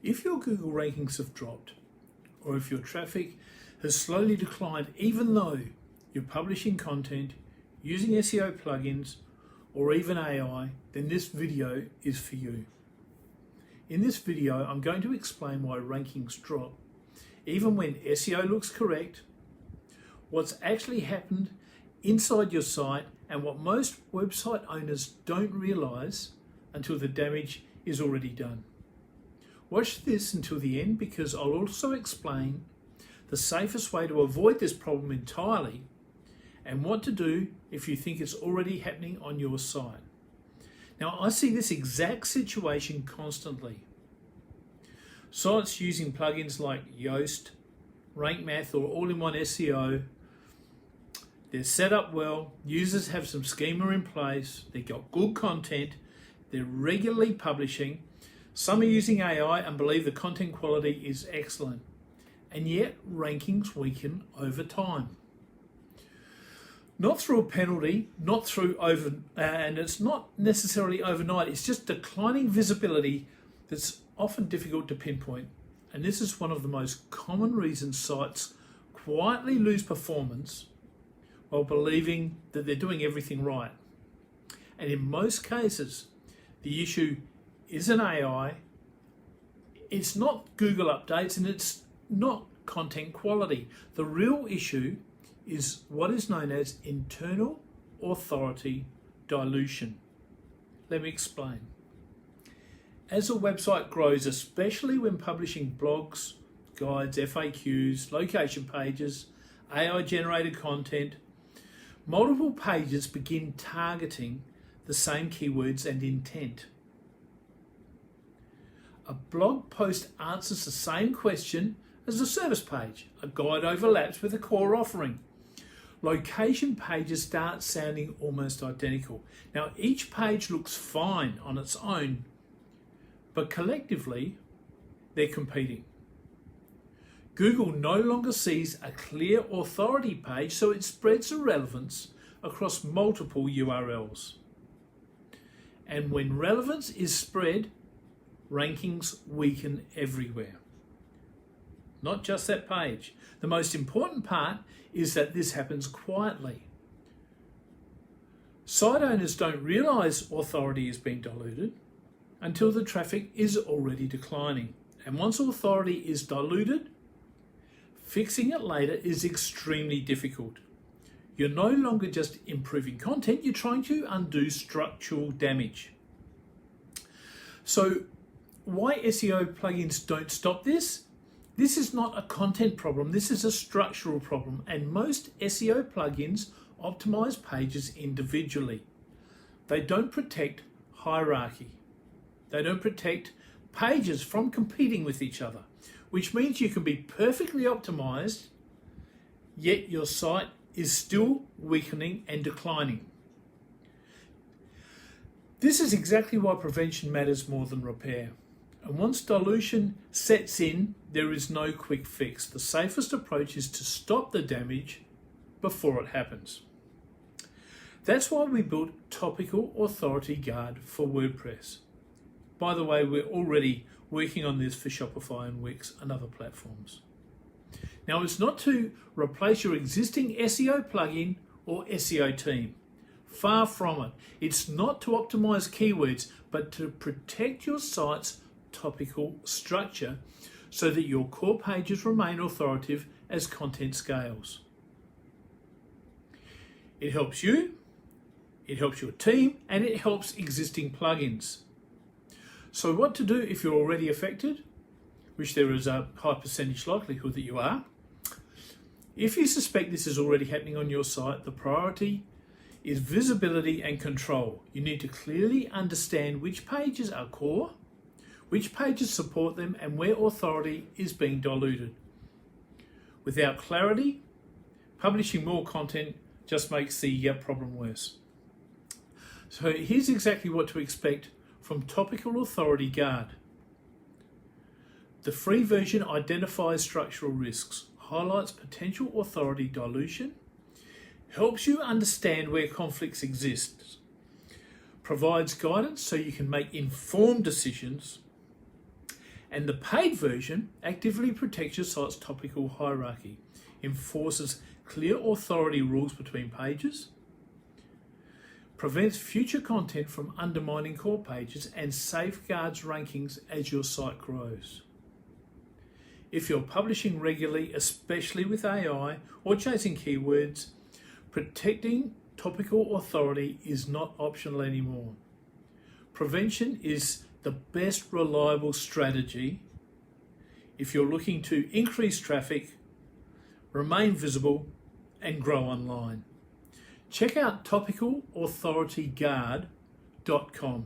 If your Google rankings have dropped, or if your traffic has slowly declined even though you're publishing content, using SEO plugins, or even AI, then this video is for you. In this video, I'm going to explain why rankings drop, even when SEO looks correct, what's actually happened inside your site, and what most website owners don't realize until the damage is already done. Watch this until the end, because I'll also explain the safest way to avoid this problem entirely and what to do if you think it's already happening on your site. Now, I see this exact situation constantly. Sites using plugins like Yoast, Rank Math, or all-in-one SEO, they're set up well, users have some schema in place, they've got good content, they're regularly publishing, some are using AI and believe the content quality is excellent, and yet rankings weaken over time. Not through a penalty, and it's not necessarily overnight, it's just declining visibility that's often difficult to pinpoint. And this is one of the most common reasons sites quietly lose performance while believing that they're doing everything right. And in most cases, the issue isn't AI, it's not Google updates, and it's not content quality. The real issue is what is known as internal authority dilution. Let me explain. As a website grows, especially when publishing blogs, guides, FAQs, location pages, AI-generated content, multiple pages begin targeting the same keywords and intent. A blog post answers the same question as a service page. A guide overlaps with a core offering. Location pages start sounding almost identical. Now, each page looks fine on its own, but collectively, they're competing. Google no longer sees a clear authority page, so it spreads the relevance across multiple URLs. And when relevance is spread, rankings weaken everywhere. Not just that page. The most important part is that this happens quietly. Site owners don't realize authority is being diluted until the traffic is already declining. And once authority is diluted, fixing it later is extremely difficult. You're no longer just improving content, you're trying to undo structural damage. So why SEO plugins don't stop this? This is not a content problem, this is a structural problem, and most SEO plugins optimize pages individually. They don't protect hierarchy. They don't protect pages from competing with each other, which means you can be perfectly optimized, yet your site is still weakening and declining. This is exactly why prevention matters more than repair. And once dilution sets in, there is no quick fix. The safest approach is to stop the damage before it happens. That's why we built Topical Authority Guard for WordPress. By the way, we're already working on this for Shopify and Wix and other platforms. Now, it's not to replace your existing SEO plugin or SEO team. Far from it. It's not to optimize keywords, but to protect your site's topical structure so that your core pages remain authoritative as content scales. It helps you, it helps your team, and it helps existing plugins. So what to do if you're already affected, which there is a high percentage likelihood that you are. If you suspect this is already happening on your site, the priority is visibility and control. You need to clearly understand which pages are core, which pages support them, and where authority is being diluted. Without clarity, publishing more content just makes the problem worse. So here's exactly what to expect from Topical Authority Guard. The free version identifies structural risks, highlights potential authority dilution, helps you understand where conflicts exist, provides guidance so you can make informed decisions, And the paid version actively protects your site's topical hierarchy, enforces clear authority rules between pages, prevents future content from undermining core pages, and safeguards rankings as your site grows. If you're publishing regularly, especially with AI or chasing keywords, protecting topical authority is not optional anymore. Prevention is the best reliable strategy if you're looking to increase traffic, remain visible, and grow online. Check out topicalauthorityguard.com.